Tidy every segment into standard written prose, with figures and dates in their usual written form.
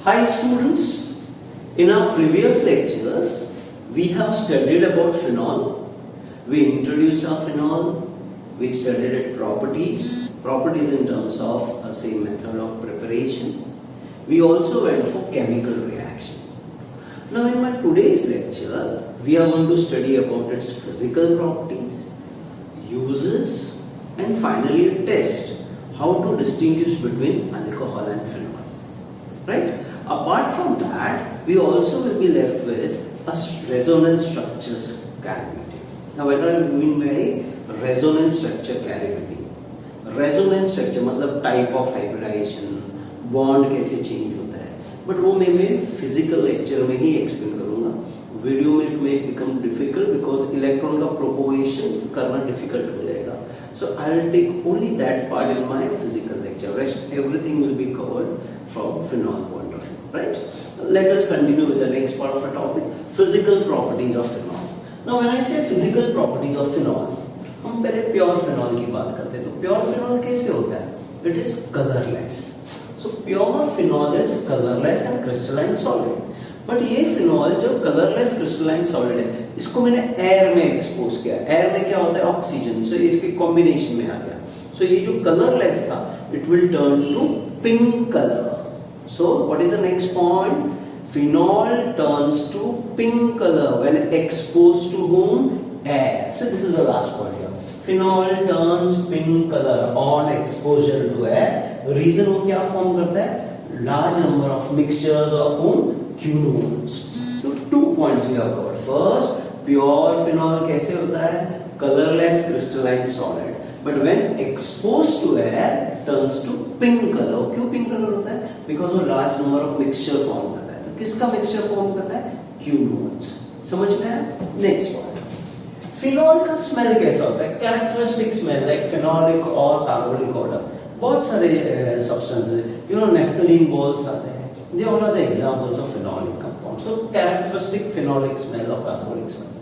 Hi students, in our previous lectures we have studied about phenol. We introduced our phenol, we studied its properties in terms of same method of preparation. We also went for chemical reaction. Now in my today's lecture we are going to study about its physical properties, uses, and finally a test how to distinguish between alcohol and phenol. Right? Apart from that, we also will be left with a resonance structures characteristic. Now, what I mean by resonance structure characteristic? Resonance structure मतलब type of hybridization, bond कैसे change होता है. But वो मैं physical lecture में ही explain करूँगा. Video में it may become difficult because electron का propagation करना difficult हो जाएगा. So I will take only that part in my physical lecture. Rest everything will be covered from phenol point of view. Right? Let us continue with the next part of our topic, physical properties of phenol. Now when I say physical properties of phenol, हम पहले pure phenol की बात करते हैं. तो pure phenol कैसे होता है? It is colourless. So pure phenol is colourless and crystalline solid. But ये फिनॉल जो कलरलेस क्रिस्टलाइन सॉलिड है, इसको मैंने एयर में एक्सपोज किया. एयर में क्या होता है? ऑक्सीजन. सो इसके कॉम्बिनेशन में आ गया. सो ये जो कलरलेस था, it will turn to pink colour. So what is the next point? Phenol turns to pink color when exposed to whom? Air. So this is the last point here. Phenol turns pink color on exposure to air. Reason वो क्या form करता है? Large number of mixtures of whom? Quinones. So 2 points we have covered. First, pure phenol कैसे होता है? Colorless crystalline solid. But when exposed to air, turns to pink color. क्यों pink color होता है? Because वो large number of mixture form करता है. तो किसका mixture form करता है? Quinones. समझ में आया? Next one. फिनॉल का स्मेल कैसा होता है? कैरेक्टरिस्टिक स्मेल लाइक फिनोलिक और कार्बोनिक ऑर्डर. बहुत सारे substances, you know, naphthalene balls आते हैं. They all are the examples of phenolic compound. So characteristic phenolic smell और carbonic smell.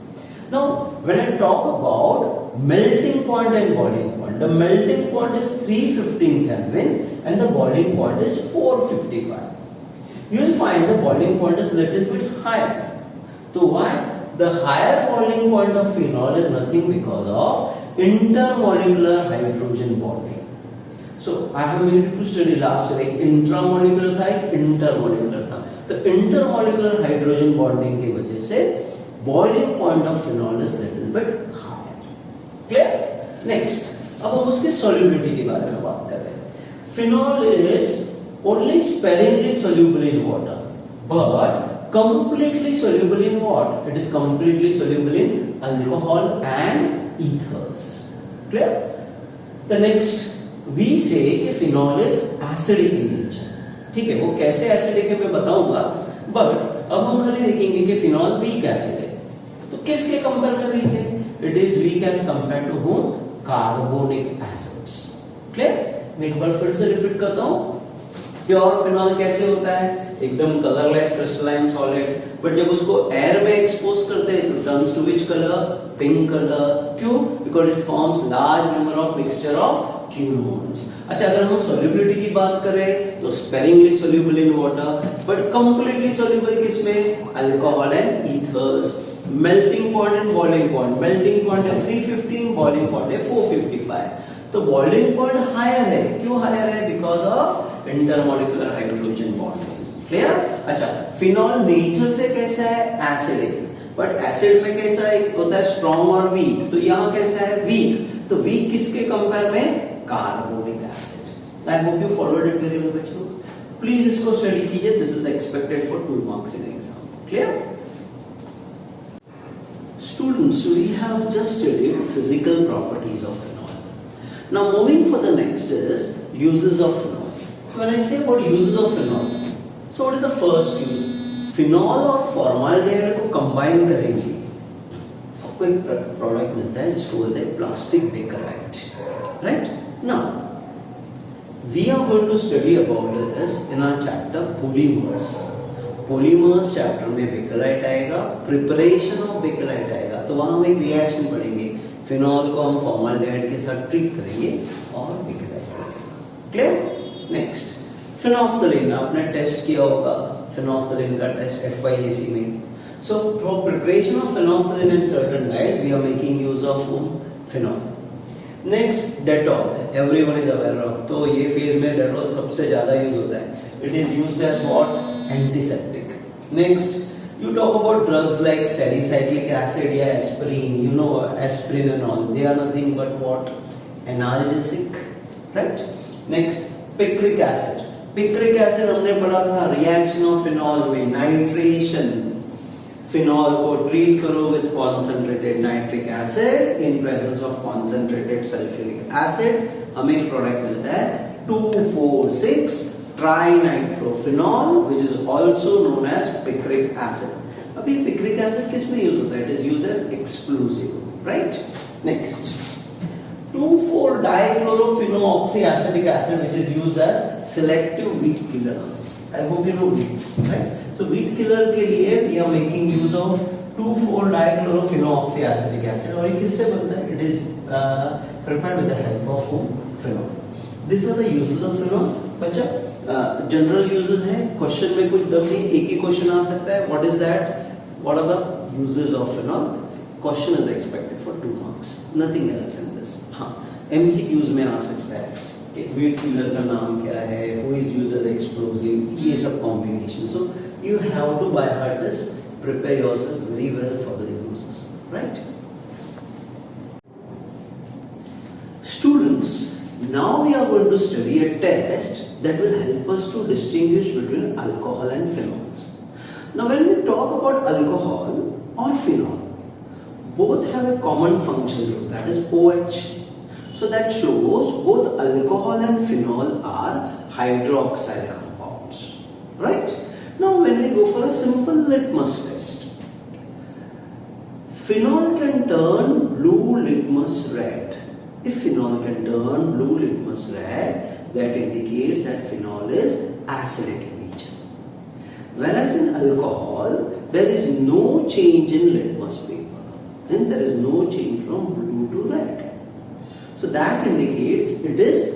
Now, when I talk about melting point and boiling point, the melting point is 315 Kelvin and the boiling point is 455. You will find the boiling point is little bit higher. So why? The higher boiling point of phenol is nothing because of intermolecular hydrogen bonding. So I have made it to study last week. Intramolecular था, एक intermolecular था. तो intermolecular hydrogen bonding की वजह से boiling point of phenol is little bit higher. Clear? Next, अब हम उसके solubility के बारे में बात कर रहे हैं. Phenol is only sparingly soluble in water, but completely soluble in what? It is completely soluble in alcohol and ethers. Clear? The next, we say कि phenol is acidic in nature. ठीक है, वो कैसे acidic है मैं बताऊंगा. But अब हम खाली देखेंगे कि phenol weak acid है. तो किसके कंपेयर में वीक है? It is weak as compared to होम? Carbonic acids. क्लियर? मैं एक बार फिर से रिपीट करता हूं. प्योर फिनॉल कैसे होता है? एकदम कलरलेस क्रिस्टलाइन सॉलिड. बट जब उसको एयर में एक्सपोज करते हैं तो turns to which colour? Pink colour. क्यों? Because it forms large number of mixture of quinones. अच्छा, अगर हम सोल्युबिलिटी की बात करें तो sparingly soluble in water, but completely soluble किसमें? Alcohol and ethers. Melting point and boiling point. Melting point है 315, बॉइलिंग पॉइंट है 455. तो बॉइलिंग पॉइंट हायर है. क्यों हायर है? Because of intermolecular hydrogen bonds. Clear? अच्छा, फिनॉल नेचर से कैसा है? एसिडिक. बट एसिड में कैसा है? होता है स्ट्रॉन्ग और वीक. तो यहाँ कैसा है? वीक. तो वीक किसके कंपेयर में? Carbonic acid. I hope you followed it very well बच्चों. प्लीज इसको स्टडी कीजिए. This is expected for 2 marks in exam. Clear? Students, we have just studied physical properties of phenol. Now moving for the next is uses of phenol. So when I say about uses of phenol, so what is the first use? Phenol और formaldehyde को combine करेंगे, आपको एक product मिलता है जिसको बोलते हैं plastic बेकराइट. Right? Now we are going to study about this in our chapter polymers. Polymers chapter में बेकलाइट आएगा, प्रिपरेशन ऑफ बेकलाइट आएगा. तो वहां हम एक रिएक्शन पढ़ेंगे. फिनॉल को हम फॉर्माल्डिहाइड के साथ ट्रीट करेंगे और बेकलाइट करेंगे. क्लियर? नेक्स्ट, फिनोल्फ्थलीन आपने टेस्ट किया होगा. phenolphthalein का टेस्ट FYAC में. So for preparation of phenolphthalein and certain dyes, we are making use of phenol. Next, Dettol. Everyone is aware of. तो ये फेज में Dettol सबसे ज़्यादा यूज होता है. It is used as what? Antiseptic. Next, you talk about drugs like salicylic acid या aspirin. You know aspirin and all. They are nothing but what? Analgesic, right? Next, picric acid. Picric acid हमने पढ़ा था reaction of phenol में nitration. Phenol को treat करो with concentrated nitric acid in presence of concentrated sulphuric acid, हमें एक product मिलता है 2,4,6 trinitrophenol which is also known as picric acid. अब ये पिक्रिक एसिड किस में यूज होता है? It is used as explosive, right? Next, 2,4-dichlorophenoxyacetic acid which is used as selective weed killer. I hope you know weeds, right? So weed killer के लिए we are making use of 2,4-dichlorophenoxyacetic acid. और ये किससे बनता है? It is prepared with the help of phenol. These are the uses of phenol. बच्चा general uses है. Question में कुछ दम नहीं, एक ही question आ सकता है. What is that? What are the uses of phenol? Question is expected for 2 marks. Nothing else in this. हाँ, MCQs में आ सकता है. वीड किलर का नाम क्या है, who is used as explosive, ये सब combination. So you have to by heart this, prepare yourself very well for the uses, right? Students, now we are going to study a test that will help us to distinguish between alcohol and phenols. Now when we talk about alcohol or phenol, both have a common function group, that is OH. So that shows both alcohol and phenol are hydroxyl compounds, right? Now when we go for a simple litmus test, phenol can turn blue litmus red. If phenol can turn blue litmus red, that indicates that phenol is acidic in nature. Whereas in alcohol, there is no change in litmus paper, and there is no change from blue to red. So that indicates it is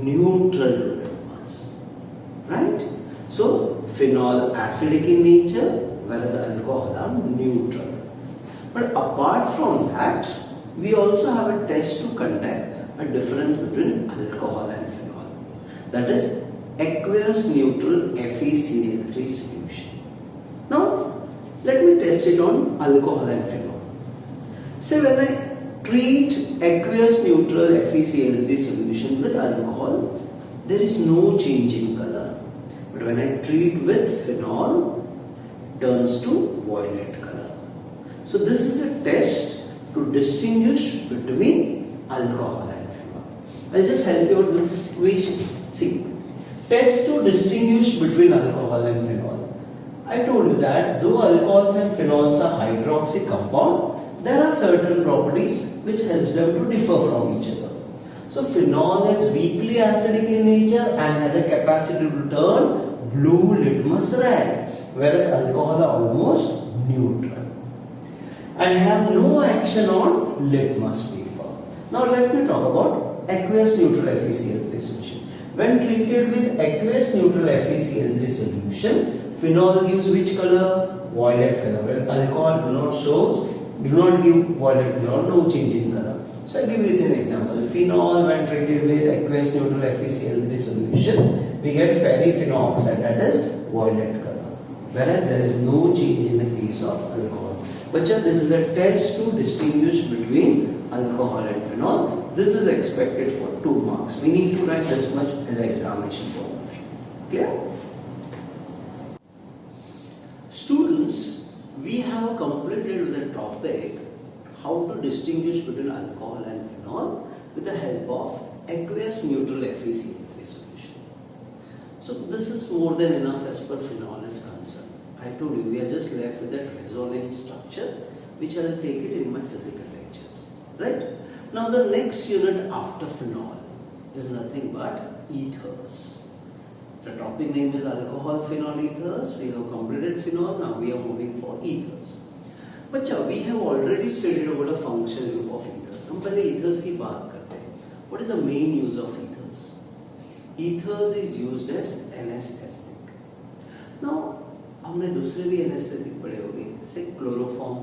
neutral to litmus, right? So phenol acidic in nature, whereas alcohol are neutral. But apart from that, we also have a test to conduct a difference between alcohol and phenol. That is aqueous neutral FeCl3 solution. Now let me test it on alcohol and phenol. Say when I treat aqueous neutral FeCl3 solution with alcohol, there is no change in color. But when I treat with phenol, turns to violet color. So this is a test to distinguish between alcohol and phenol. I'll just help you out with this equation. See, test to distinguish between alcohol and phenol. I told you that though alcohols and phenols are hydroxy compound, there are certain properties which helps them to differ from each other. So phenol is weakly acidic in nature and has a capacity to turn blue litmus red, whereas alcohol are almost neutral and have no action on litmus paper. Now let me talk about aqueous neutral FeCl3 solution. When treated with aqueous neutral FeCl3 solution, phenol gives which color? Violet color. When alcohol do not give violet color, no change in color. So I give you an example. Phenol when treated with aqueous neutral FeCl3 solution, we get ferriphenoxide, that is violet color. Whereas there is no change in the case of alcohol. But this is a test to distinguish between alcohol and phenol. This is expected for 2 marks. We need to write this much as an examination point. Clear? Students, we have completed with the topic how to distinguish between alcohol and phenol with the help of aqueous neutral FeCl3 solution. So this is more than enough as per phenol is concerned. I told you we are just left with that resonance structure which I will take it in my physical lectures, right? Now the next unit after phenol is nothing but ethers. The topic name is alcohol phenol ethers. We have completed phenol, now we are moving for ethers. But we have already studied about a functional group of ethers. हम पहले ethers की बात करते हैं. What is the main use of ethers? Ethers is used as anesthetic. Now हमने दूसरे भी anaesthetic पढ़े होंगे, से क्लोरोफॉर्म।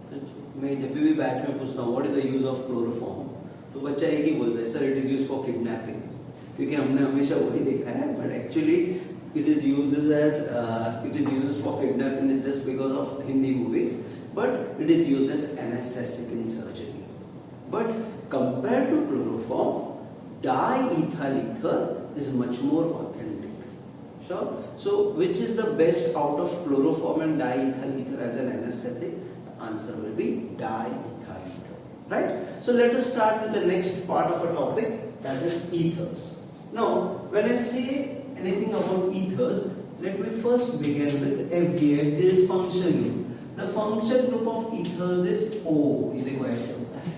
तो मैं जब भी बैच में पूछता हूँ what is the use of chloroform, तो बच्चा एक ही बोलता है sir it is use for kidnapping, क्योंकि हमने हमेशा वही देखा है, but actually it is used for kidnapping is just because of Hindi movies, but it is used as anesthetic in surgery. But compared to chloroform, diethyl ether is much more authentic. Sure. So which is the best out of chloroform and diethyl ether as an anesthetic? The answer will be diethyl ether. Right? So let us start with the next part of our topic, that is ethers. Now when I say anything about ethers, let me first begin with FG. FG is functional group. The functional group of ethers is O. ये देखो ऐसे होता है।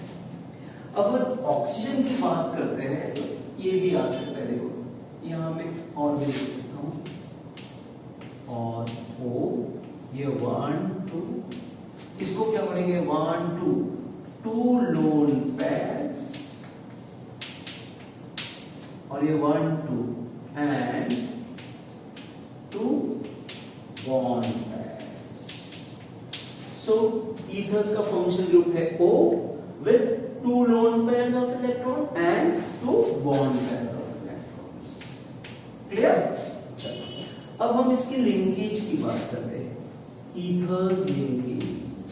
अब अगर oxygen की बात करते हैं तो ये भी आ सकता है, देखो यहाँ में और भी लिख सकता हूँ, और O ये 1 2, इसको क्या पढ़ेंगे 1 2, 2 लोन पेयर्स, और ये 1 2 and 2 bond pairs. So ethers का functional group है O with 2 lone pairs of electron and 2 bond pairs of electrons. Clear? चलो अब हम इसकी लिंकेज की बात करते हैं, ethers लिंकेज।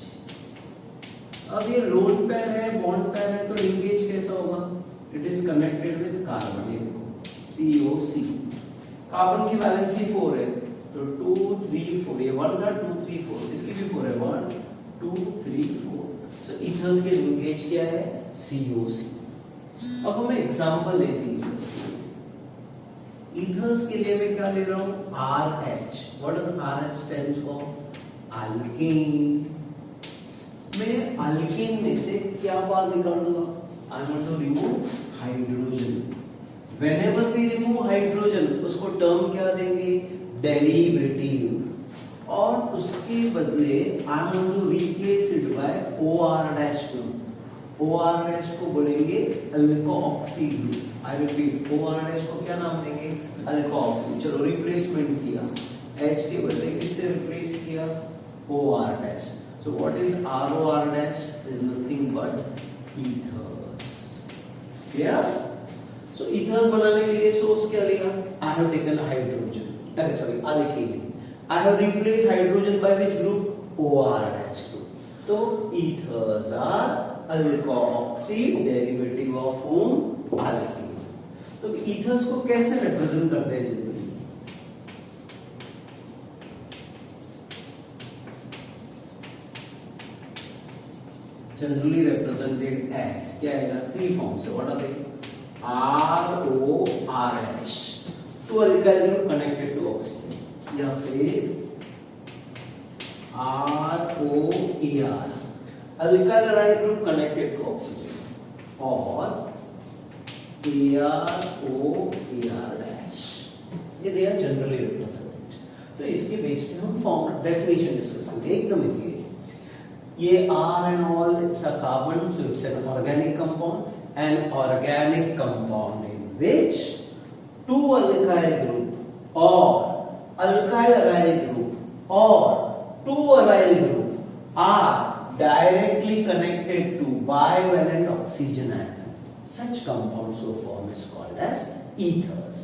अब ये लोन पेयर है, बॉन्ड पेयर है, तो लिंकेज कैसा होगा? It is connected with carbon, COC। Carbon की वैलेंसी 4 है, तो 2 3 4, ये 1 था 2 3 4, इसकी भी 4 है, 1 2 3 4। सो ईथर्स के लिंकेज क्या है? COC। अब हम एग्जांपल लेते हैं ईथर्स के लिए। ईथर्स के लिए मैं क्या ले रहा हूं? RH। What does RH stands for? Alkane. मैं अल्केन में से क्या बार निकालूंगा? I want to remove hydrogen. Whenever we remove hydrogen, उसको टर्म क्या देंगे? डेरिवेटिव। और उसके बदले I want to replace it by OR' group। OR' को बोलेंगे अल्कोऑक्सी ग्रुप। I repeat, OR' को क्या नाम देंगे? अल्कोऑक्सी। चलो रिप्लेसमेंट किया, H के बदले किससे रिप्लेस किया? OR'। So what is ROR' is nothing but ethers। Clear? So ethers बनाने के लिए सोर्स क्या लिया? I have taken hydrogen, alkane। I have replaced hydrogen by which group? OR' group। तो ethers are alkoxy derivative of alkane। तो ethers को कैसे represent करते हैं जनरली? जनरली रिप्रेजेंटेड एज क्या आएगा? 3 फॉर्म्स है। What are they? RORH, two alkyl group connected to oxygen, या फिर ROER, alkyl aryl group connected to oxygen, और AROAR'। ये दे आर जनरली रिप्रेजेंटेड। तो इसके बेस पे हम फॉर्म डेफिनेशन डिस्कस करेंगे, एकदम इजी है। ये R and all, it's a carbon, so it's an organic compound. An organic compound in which 2 alkyl group or alkyl aryl group or 2 aryl group are directly connected to bivalent oxygen atom. Such compounds so form is called as ethers।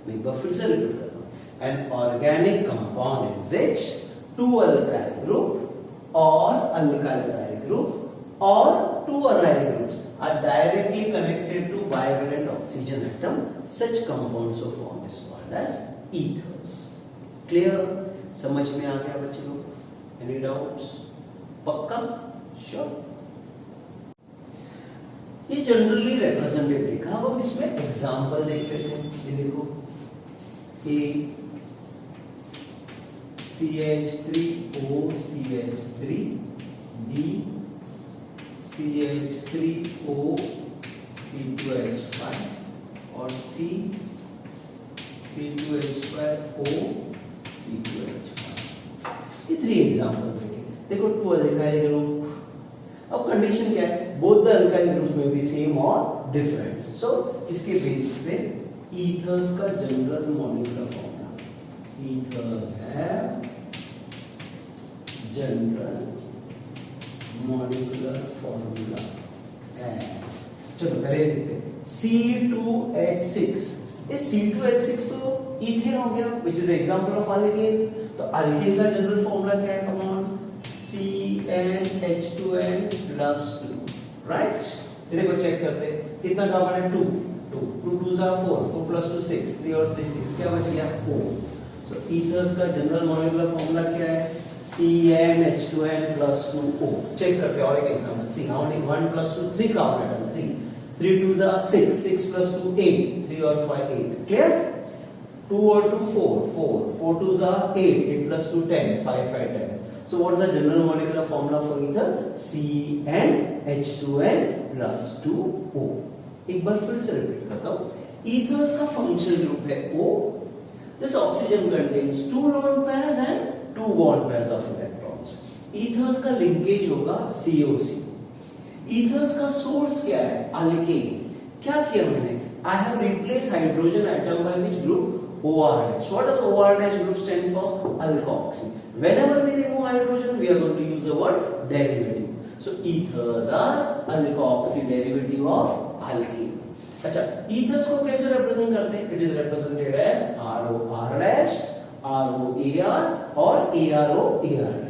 मैं एक बार फिर से repeat करता हूँ, an organic compound in which 2 alkyl group or alkyl aryl group or 2 aryl groups are directly connected to bivalent oxygen atom. Such compounds of form is called as ethers। Clear? समझ में आ गया बच्चे लोग? Any doubts? पक्का? Sure? ये generally represented देखा। अब हम इसमें एग्जांपल देख लेते हैं। ये देखो, A CH3O CH3, B CH3O C2H5, और C C2H5O C2H5। ये 3 एग्जांपल्स देखें। देखो 2 अल्काइल ग्रुप। अब कंडीशन क्या है? बोथ द अल्काइल ग्रुप में बी सेम और डिफरेंट। सो इसके बेस पे ईथर्स का general molecular formula, ethers have general molecular formula as, चलो पहले देखते हैं C2H6. इस C2H6 तो इथेन हो गया, which is example of alkane. तो अल्केन का जनरल फॉर्मूला क्या है? Come on, CnH2n plus 2, right? ये देखो चेक करते हैं कितना कार्बन है, 2 2 2 are 4 4 plus 2 6 3 और 3 6, क्या बच गया? O. सो ईथर्स का जनरल मॉलिक्यूलर फॉर्मूला क्या है? CnH2n plus 2O. चेक करते हैं और एक example. See how many 1 plus 2 3 carbon atom, 3 3 2s are 6 6 plus 2 8 3 और 5 8. क्लियर? 2 और 2 4 4 4 2s are 8 8 plus 2 10 5 5 10. So what is the general molecular formula for ether? CnH2n plus 2O. एक बार फिर से रिपीट करता हूं. ethers का फंक्शनल ग्रुप है O. This oxygen contains 2 lone pairs and 2 bond pairs of electrons. ethers का linkage होगा COC. ethers का सोर्स क्या है? अल्केन. क्या किया हमने? I have replaced hydrogen atom by which group? OR-. What does OR- group stand for? Alkoxy. Whenever we remove hydrogen, we are going to use the word derivative. So ethers are alkoxy derivative of alkene. अच्छा, ethers को कैसे represent करते हैं? It is represented as ROR-, ROAR और AROAR-.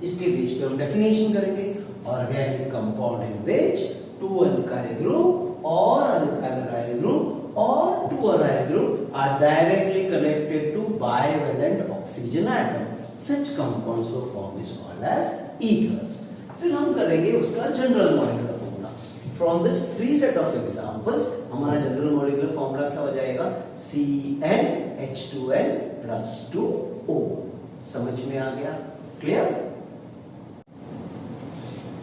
इसके बीच पे हम definition करेंगे. Organic compound in which 2 alkyl group or alkyl group or 2 aryl group are directly connected to bivalent oxygen atom. Such compounds or form is called as ethers. फिर हम करेंगे उसका general molecular formula. From this 3 set of examples हमारा general molecular formula क्या हो जाएगा? CnH2n plus 2O. समझ में आ गया? Clear?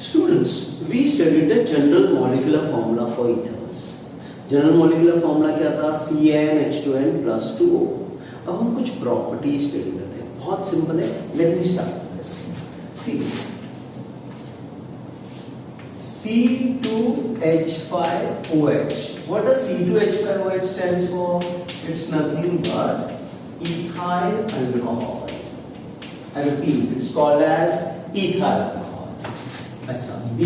Students, we studied the general molecular formula for ethers. General molecular formula क्या था? CnH2n plus 2O. अब हम कुछ प्रॉपर्टीज स्टडी करते हैं. बहुत सिंपल है. Let me start this. See C2H5OH. What does C2H5OH stands for? It's nothing but ethyl alcohol. I repeat, it's called as ethyl alcohol. अच्छा, B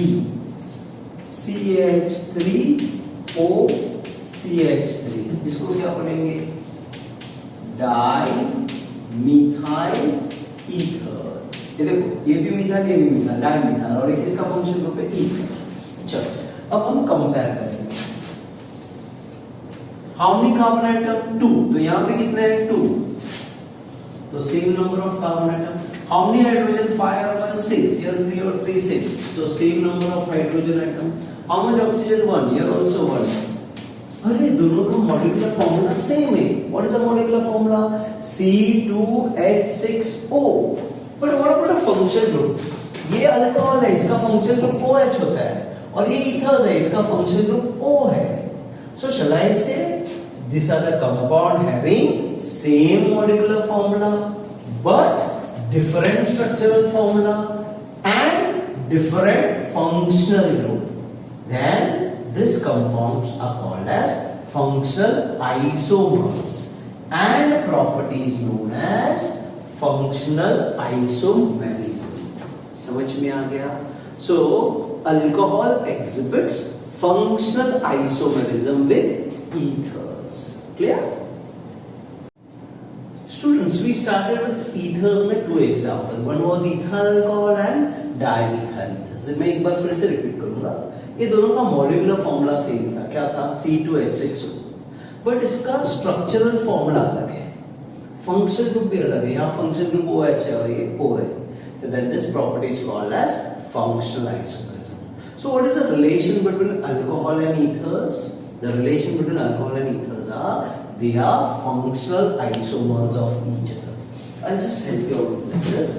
CH3OCH3. इसको क्या बोलेंगे? Dimethyl ether. ये देखो, ये भी मिथाइल, ये भी मिथाइल, डाइमिथाइल. और एक इसका फंक्शन ग्रुप है ईथर. चलो, अब हम कंपेयर करेंगे. How many carbon atom? 2. तो यहाँ पे कितने हैं? 2. तो same number of carbon atom. How many hydrogen? 5 और 1 6. Here 3 और 3 6. So same number of hydrogen atom. How much oxygen? 1. Here also 1. अरे दोनों का मॉलिक्यूलर फॉर्मूला सेम है. What is the molecular formula? C2H6O. But what about the function group? ये alcohol है, इसका function group OH होता है. और ये ईथर्स है, इसका फंक्शन ग्रुप O है. So shall I say these are the compound having same molecular formula but different structural formula and different functional group? Then these compounds are called as functional isomers and properties known as functional isomerism. समझ में आ गया? So alcohol exhibits functional isomerism with ethers. Clear? Students, we started with ethers में 2 examples. One was ethyl alcohol and dimethyl ethers. मैं एक बार फिर से repeat करूंगा. ये दोनों का मॉलिक्यूलर फॉर्मूला सेम था. क्या था? C2H6O. बट इसका स्ट्रक्चरल फॉर्मूला अलग है. फंक्शनल ग्रुप भी अलग है. यहाँ फंक्शनल ग्रुप OH है और ये O है. So then this property is called as functional isomerism. So what is the relation between alcohol and ethers? The relation between alcohol and ethers are they are functional isomers of each other. I'll just help you out with this.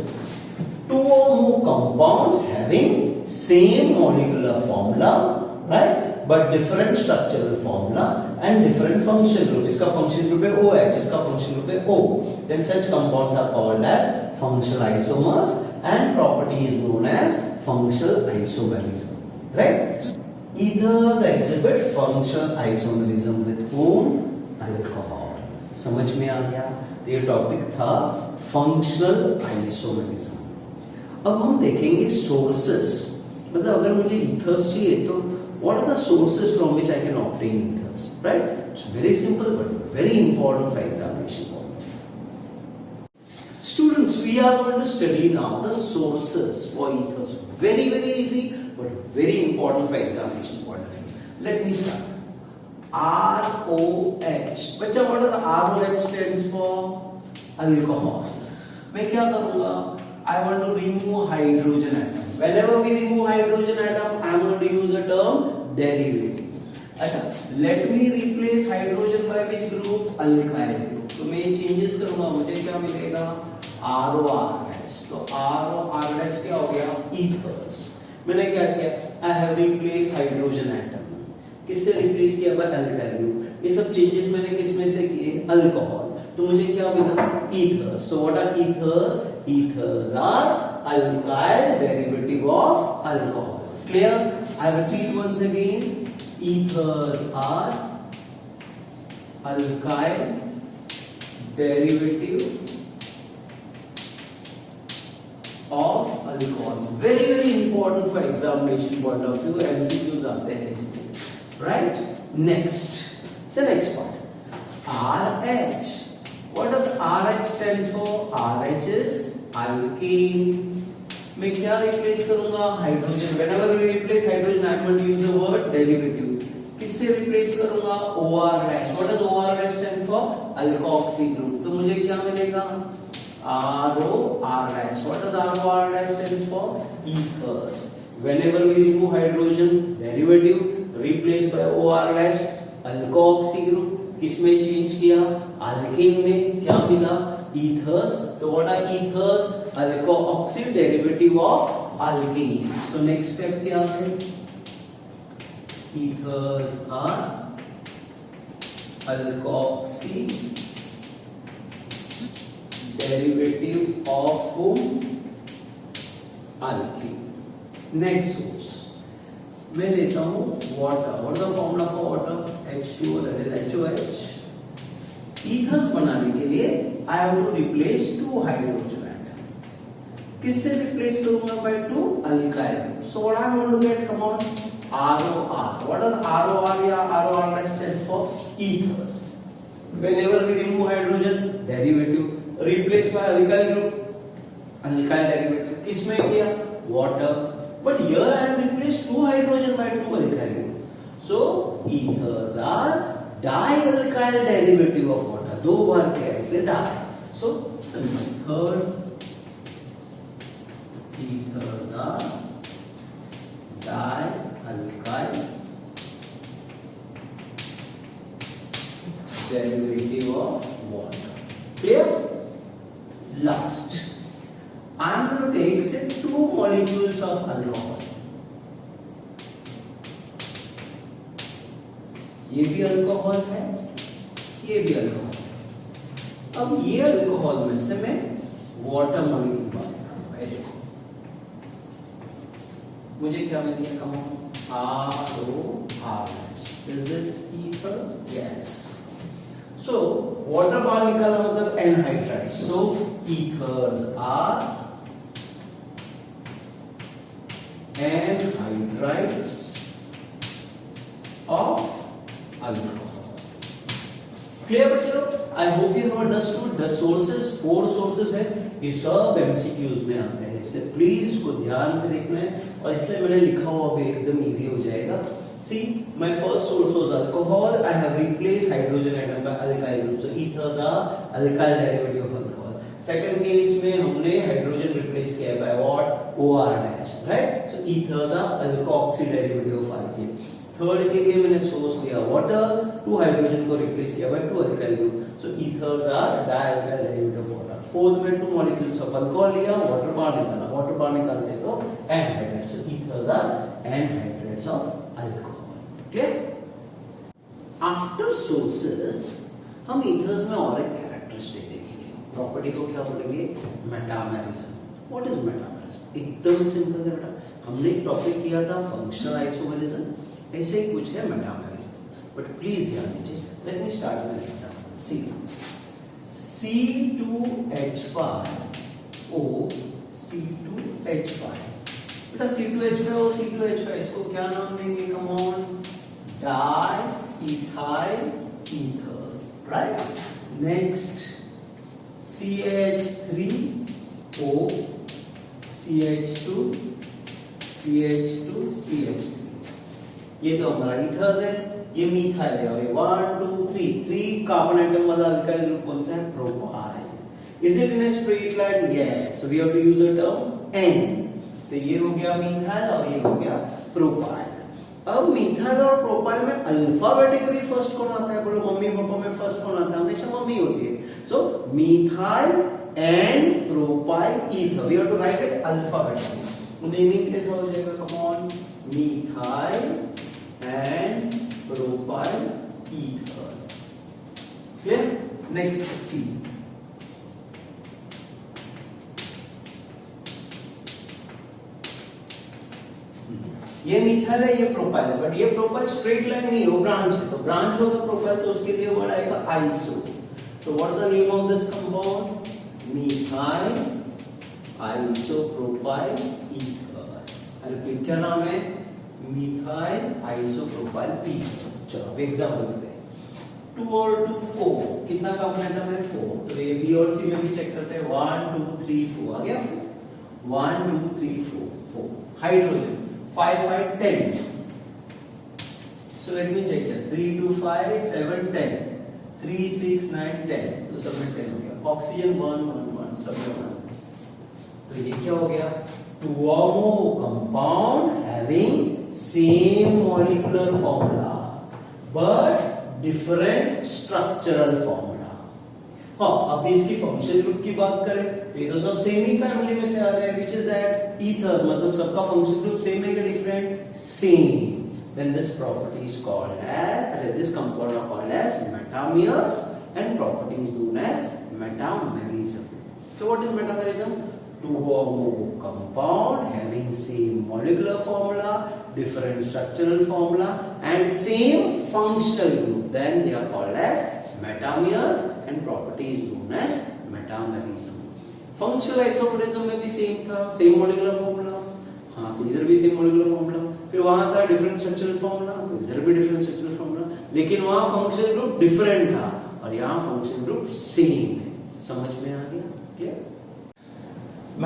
2 or more compounds having same molecular formula, right? But different structural formula and different function group. इसका function group है OH, इसका function group है O. Then such compounds are called as functional isomers and property is known as functional isomerism. Right? Ethers exhibit functional isomerism with whom? Alcohol. समझ में आ गया? तो ये टॉपिक था फंक्शनल आइसोमेरिज्म। अब हम देखेंगे सोर्सेस, मतलब अगर मुझे ईथर्स चाहिए तो what are the sources from which I can obtain ethers, right? It's very simple but very important for examination point. Students, we are going to study now the sources for ethers. Very easy but very important for examination point of view. Let me start. ROH. बच्चा, what does ROH stands for? Alcohol. मैं क्या करूँगा? I want to remove hydrogen atom. Whenever we remove hydrogen atom, I am going to use a term derivative. अच्छा, let me replace hydrogen by which group? Alkyl group. तो मैं ये changes करूँगा, मुझे क्या मिलेगा? RORH. तो RORH क्या हो गया? ईथर्स। मैंने क्या किया? I have replaced hydrogen atom. किससे रिप्लेस किया? By alkyl group. ये सब चेंजेस मैंने किस में से किए? अल्कोहल। तो मुझे क्या मिला? Ethers. So what are ethers? Ethers are alkyl derivative of alcohol. Clear? I repeat once again, ethers are alkyl derivative of alcohol. Very important for examination point of view. MCQs आते हैं इसमें, right? Next, the next part, RH. What does RH stands for? RH is alkene. मैं क्या replace करूँगा? Hydrogen. Whenever we replace hydrogen, I am going to use the word derivative. किससे replace करूँगा? ORH. What does ORH stand for? Alkoxy group. तो मुझे क्या मिलेगा? RORH. What does RORH stands for? Ethers. Whenever we remove hydrogen, derivative replaced by ORH, alkoxy group. किसमें change किया? Alkane में। क्या मिला? ethers. तो what are ethers? Alkoxy derivative of alkene. So next step क्या है? Ethers are alkoxy derivative of whom? Alkene. Next source, मैं लेता हूँ water. What is the formula for water? H2O, that is HOH. Ethers बनाने के लिए I have to replace two hydrogen atom. किससे replace करूँगा? by two alkyl. So what I am going to get? Come on, ROR. What does ROR या ROR stand for? Ethers. Whenever we remove hydrogen, derivative replaced by alkyl group, alkyl derivative. किसमें किया? Water. But here I have replaced two hydrogen by two alkyl group. So ethers are dialkyl derivative of water. दो बार किया इसलिए di. So simple. Third, ethers are dialkyl derivative of water. Clear? Last, I am going to take say two molecules of alcohol. ये भी alcohol है, ये भी alcohol है। अब ये अल्कोहल में से मैं वाटर मॉलिक्यूल बनाऊंगा। ये देखो, मुझे क्या मिल गया? कम RORH. Is this ethers? Yes. So water बाहर निकाला मतलब anhydride. So ethers are anhydrides of alcohol. Clear बच्चों? I hope you have understood the sources. 4 sources है, ये सब MCQs में आते हैं, इसलिए प्लीज इसको ध्यान से देखना है। और इसलिए मैंने लिखा हुआ भी एकदम इजी हो जाएगा। See, my first source was alcohol. I have replaced hydrogen atom by alkyl group. So ethers are alkyl derivative of alcohol. Second case में हमने hydrogen replace किया by what? OR-, right? So ethers are alkoxy derivative of alkene. Third के लिए मैंने source लिया water, 2 hydrogen को replace किया by 2 alkyl group. So ethers are dialkyl derivative of water. Fourth में 2 molecules of alcohol लिया, water बाहर निकाला, water बाहर निकालते तो anhydrides. So ethers are anhydrides of alcohol. Clear? After sources हम ethers में और एक कैरेक्टरिस्टिक देखेंगे। प्रॉपर्टी को क्या बोलेंगे? मेटामेरिज्म. What is metamerism? एकदम सिंपल है बेटा। हमने एक टॉपिक किया था फंक्शनल आइसोमेरिज्म, ऐसे ही कुछ है मेटामेरिज्म। बट प्लीज ध्यान दीजिए। Let me start with examples. See C2H5O C2H5 बेटा C2H5O C2H5 इसको क्या नाम देंगे? Come on, diethyl ether, right? Next CH3O CH2 CH2 CH3, ये तो हमारा ईथर्स है, ये मीथाइल है, और ये 1 2 3 कार्बन एटम वाला अल्काइल ग्रुप कौन सा है? Propyl. Is it in a straight line? Yes, so we have to use the term N। तो ये हो गया मीथाइल और ये हो गया प्रोपाइल। अब मीथाइल और प्रोपाइल में अल्फाबेटिकली फर्स्ट कौन आता है? बोलो मम्मी पापा में फर्स्ट कौन आता है? हमेशा मम्मी होती है। So methyl and propyl ether, we have to write it alphabetically. Naming कैसे हो जाएगा? Come on, methyl and propyl ether, clear? Next see, ये मीथाइल है, ये प्रोपाइल है, बट ये प्रोपाइल स्ट्रेट लाइन नहीं हो, ब्रांच है। तो ब्रांच होगा प्रोपाइल, तो उसके लिए वर्ड आएगा आइसो। तो what is the name of this compound? Methyl isopropyl ether. Repeat, क्या नाम है? Methyl isopropyl ether. चलो अब एग्जांपल लेते हैं। 2 और 2 4, कितना कार्बन एटम है? 4। तो ये बी और सी में भी चेक करते हैं। 1 2 3 4 आ गया। 1 2 3 4 4 hydrogen 5 5 10। So let me check that. 3 2 5 7 10 3 6 9 10, तो सब में 10 हो गया। ऑक्सीजन 1 1 1 सब में 1। तो ये क्या हो गया? 2 or more compound having same molecular formula but different structural formula। हाँ, अब इसकी फंक्शनल ग्रुप की बात करें तो ये तो सब सेम ही फैमिली में से आ रहे हैं, which is that ethers, मतलब सबका फंक्शनल ग्रुप सेम है कि different? Same. Then this property is called as, this compound are called as metamers, and property is known as metamerism. So what is metamerism? 2 or more compound having same molecular formula, different structural formula, and same functional group, then they are called as metamers, and property is known as metamerism. Functional isomerism में भी same था, same molecular formula. हाँ, तो इधर भी same molecular formula, फिर वहां था डिफरेंट स्ट्रक्चरल फॉर्मूला, तो इधर भी डिफरेंट स्ट्रक्चरल फॉर्मूला, लेकिन वहां फंक्शनल ग्रुप डिफरेंट था और यहाँ फंक्शनल ग्रुप सेम है। समझ में आ गया? Clear?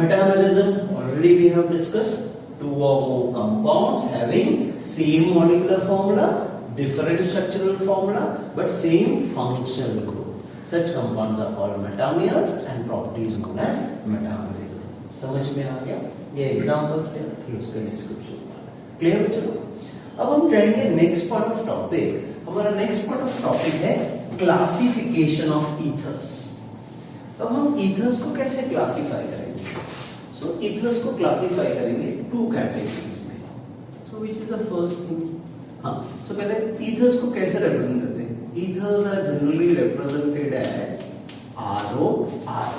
Metamerism already we have discussed. 2 or more compounds having same molecular formula, different structural formula, but same functional group. Such compounds are called metamers, and property is known as metamerism. समझ में आ गया? ये examples थे, फिर उसका description. Clear? चलो अब हम जाएंगे नेक्स्ट पार्ट ऑफ टॉपिक। हमारा नेक्स्ट पार्ट ऑफ टॉपिक है क्लासिफिकेशन ऑफ ईथर्स। अब हम ईथर्स को कैसे क्लासिफाई करेंगे? सो ईथर्स को क्लासिफाई करेंगे 2 कैटेगरीज में। So which is the first thing? हाँ, सो पहले ईथर्स को कैसे रिप्रेजेंट करते हैं? Ethers are generally represented as RO R'.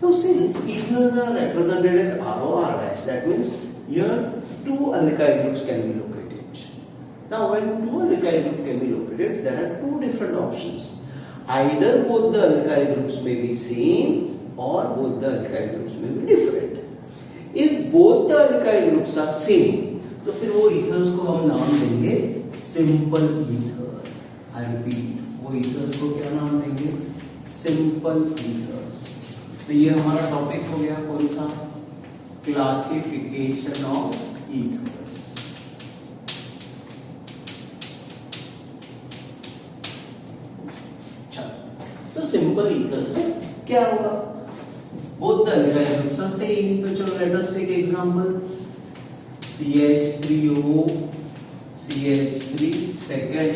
Now since ethers are represented as RO R', that means here 2 alkyl groups can be located. Now when 2 alkyl groups can be located, there are 2 different options. Either both the alkyl groups may be same or both the alkyl groups may be different. If both the alkyl groups are same, तो फिर वो ethers को हम नाम देंगे simple ether। I repeat, वो ethers को क्या नाम देंगे? Simple ethers. तो ये हमारा टॉपिक हो गया कौन सा? Classification of ethers. तो सिंपल ईथर्स में क्या होगा? Both the alkyl groups are same। तो चलो let us take example. CH3O CH3 second,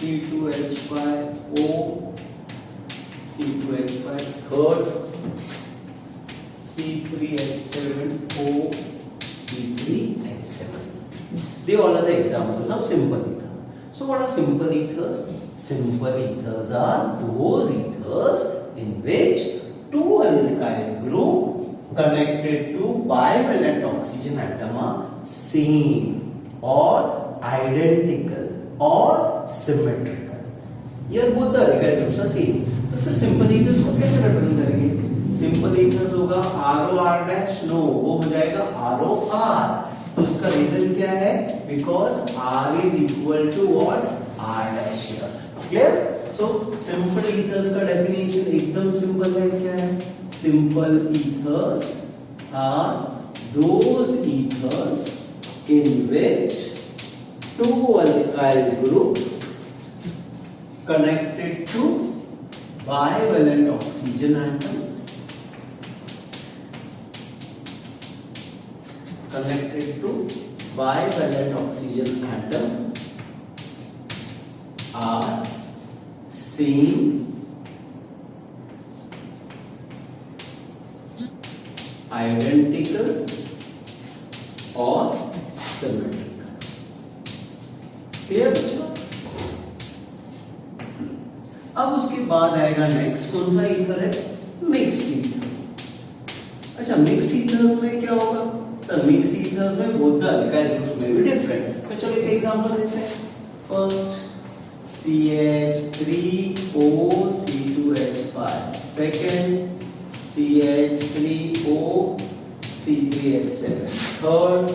C2H5O C2H5 third, C3H7O C3H7. They all are the examples of simple ether. So what are simple ethers? Simple ethers are those ethers in which 2 alkyl group connected to bivalent oxygen atom are same or identical or symmetrical. Here both the alkyl groups are same. तो फिर simple ethers को कैसे represent करेंगे? Simple ethers होगा ROR dash, no वो हो जाएगा ROR। तो उसका रीजन क्या है? Because R is equal to what? R dash here. Clear? So simple ethers का definition एकदम simple है, क्या है? Simple ethers are those ethers in which two alkyl group connected to bivalent oxygen atom are same identical or symmetrical. Clear बच्चों? अब उसके बाद आएगा नेक्स्ट, कौन सा ईथर है? Mixed ether. अच्छा, मिक्स ईथर्स में क्या होगा? सर मिक्स ईथर्स में बोथ द अल्काइल ग्रुप्स में भी डिफरेंट। तो चलो एक एग्जांपल लेते हैं। First CH3OC2H5, second CH3OC3H7, third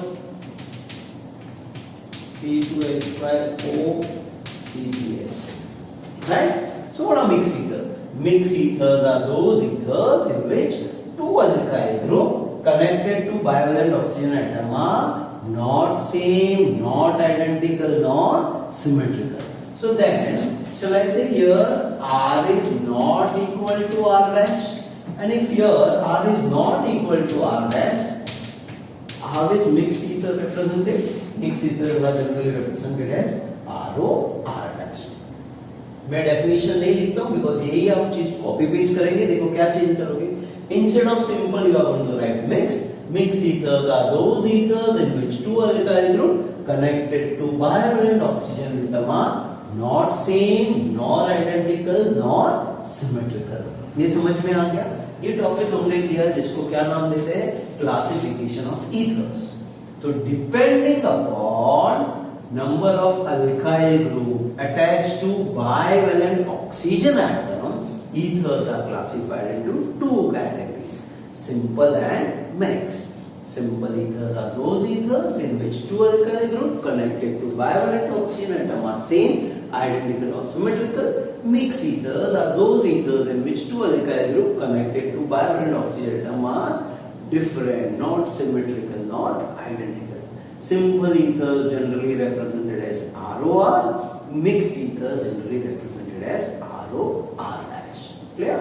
C2H5OC3H7. Right? So what are mixed ethers? Mixed ethers are those ethers in which two alkyl group connected to bivalent oxygen atom are not same, not identical, nor symmetrical. So then, shall I say here R is not equal to R dash? And if here R is not equal to R dash, how is mixed ether represented? Mixed ether are generally represented as ROR dash. मैं definition नहीं लिखता हूं because यही आप चीज copy paste करेंगे। देखो क्या चेंज करोगे, instead of simple you are going to write mix. Mixed ethers are those ethers in which two alkyl group connected to bivalent oxygen atom are not same, nor identical, nor symmetrical. ये समझ में आ गया? ये topic हमने किया जिसको क्या नाम देते हैं? Classification of ethers. तो depending upon number of alkyl group attached to bivalent oxygen atom, ethers are classified into two categories: simple and mixed. Simple ethers are those ethers in which two alkyl group connected to bivalent oxygen atom are same, identical or symmetrical. Mixed ethers are those ethers in which two alkyl group connected to bivalent oxygen atom are different, not symmetrical, not identical. Simple ethers generally represented as ROR, mixed ethers generally represented as ROR dash. Clear?